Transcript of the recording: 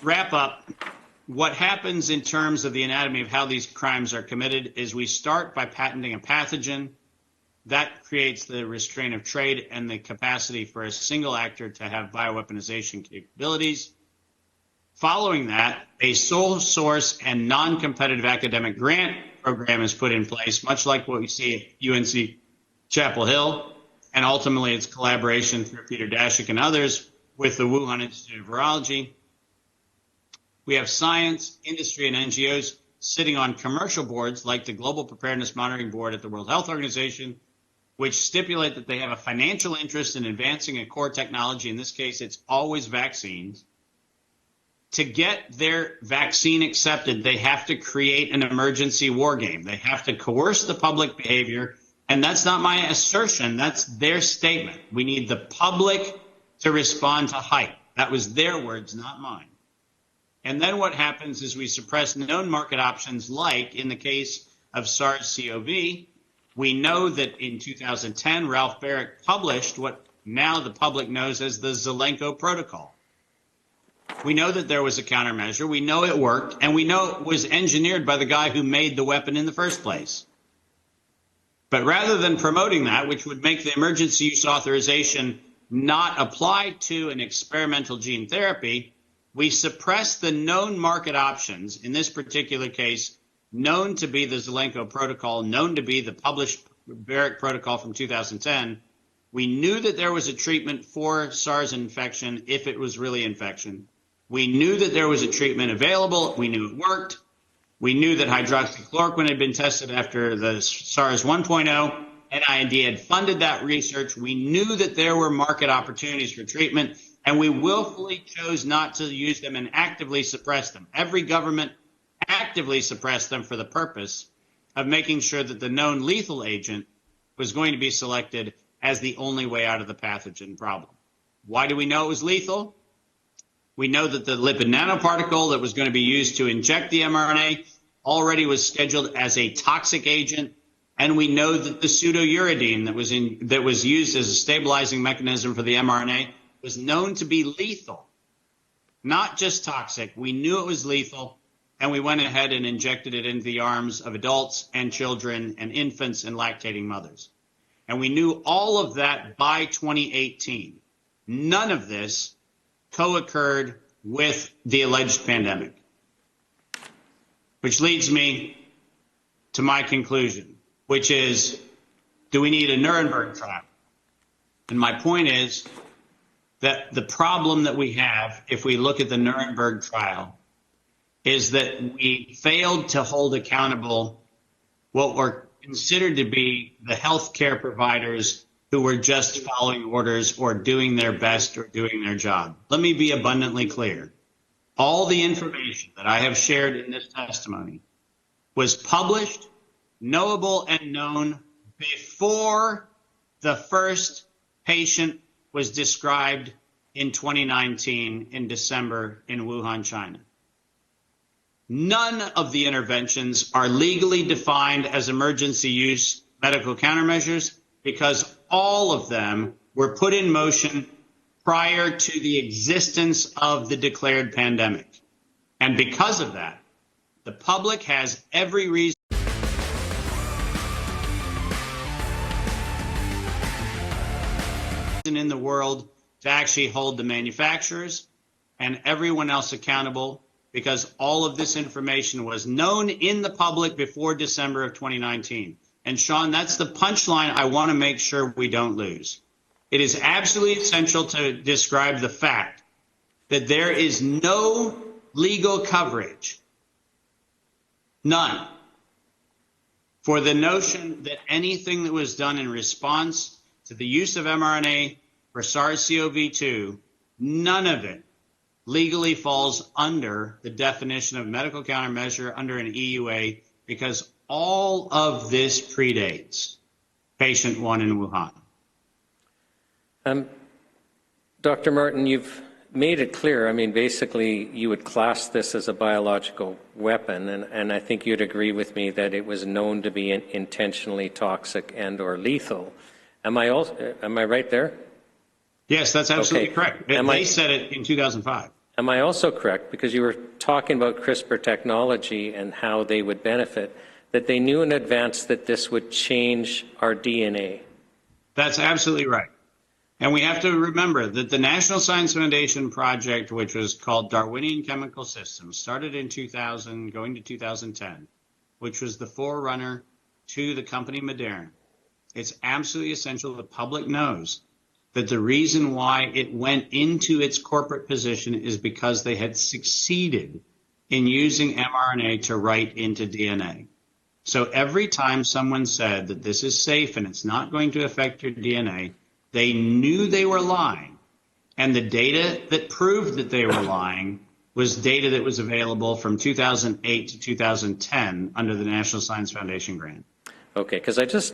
wrap up, what happens in terms of the anatomy of how these crimes are committed is we start by patenting a pathogen. That creates the restraint of trade and the capacity for a single actor to have bioweaponization capabilities. Following that, a sole source and non-competitive academic grant program is put in place, much like what we see at UNC Chapel Hill, and ultimately its collaboration through Peter Daszak and others with the Wuhan Institute of Virology. We have science, industry, and NGOs sitting on commercial boards like the Global Preparedness Monitoring Board at the World Health Organization, which stipulate that they have a financial interest in advancing a core technology. In this case, it's always vaccines. To get their vaccine accepted, they have to create an emergency war game. They have to coerce the public behavior. And that's not my assertion. That's their statement. We need the public to respond to hype. That was their words, not mine. And then what happens is we suppress known market options, like in the case of SARS-CoV. We know that in 2010, Ralph Baric published what now the public knows as the Zelenko Protocol. We know that there was a countermeasure. We know it worked, and we know it was engineered by the guy who made the weapon in the first place. But rather than promoting that, which would make the emergency use authorization not apply to an experimental gene therapy, we suppress the known market options, in this particular case, known to be the Zelenko Protocol, known to be the published Baric Protocol from 2010. We knew that there was a treatment for SARS infection if it was really infection. We knew that there was a treatment available. We knew it worked. We knew that hydroxychloroquine had been tested after the SARS 1.0. NIND had funded that research. We knew that there were market opportunities for treatment, and we willfully chose not to use them and actively suppress them. Every government actively suppressed them for the purpose of making sure that the known lethal agent was going to be selected as the only way out of the pathogen problem. Why do we know it was lethal? We know that the lipid nanoparticle that was going to be used to inject the mRNA already was scheduled as a toxic agent, and we know that the pseudouridine that was used as a stabilizing mechanism for the mRNA was known to be lethal, not just toxic. We knew it was lethal, and we went ahead and injected it into the arms of adults and children and infants and lactating mothers. And we knew all of that by 2018. None of this co-occurred with the alleged pandemic. Which leads me to my conclusion, which is, do we need a Nuremberg trial? And my point is that the problem that we have, if we look at the Nuremberg trial, is that we failed to hold accountable what were considered to be the healthcare providers who were just following orders or doing their best or doing their job. Let me be abundantly clear. All the information that I have shared in this testimony was published, knowable, and known before the first patient was described in 2019 in December in Wuhan, China. None of the interventions are legally defined as emergency use medical countermeasures because all of them were put in motion prior to the existence of the declared pandemic. And because of that, the public has every reason in the world to actually hold the manufacturers and everyone else accountable, because all of this information was known in the public before December of 2019. And Sean, that's the punchline I want to make sure we don't lose. It is absolutely essential to describe the fact that there is no legal coverage, none, for the notion that anything that was done in response to the use of mRNA for SARS-CoV-2, none of it legally falls under the definition of medical countermeasure under an EUA, because all of this predates patient one in Wuhan. Dr. Martin, you've made it clear. I mean, basically, you would class this as a biological weapon, and I think you'd agree with me that it was known to be intentionally toxic and or lethal. Am I right there? Yes, that's absolutely correct. They said it in 2005. am I also correct, because you were talking about CRISPR technology and how they would benefit, that they knew in advance that this would change our DNA? That's absolutely right. And we have to remember that the National Science Foundation project, which was called Darwinian Chemical Systems, started in 2000, going to 2010, which was the forerunner to the company Moderna. It's absolutely essential the public knows that the reason why it went into its corporate position is because they had succeeded in using mRNA to write into DNA. So every time someone said that this is safe and it's not going to affect your DNA, they knew they were lying. And the data that proved that they were lying was data that was available from 2008 to 2010 under the National Science Foundation grant. Okay, because I just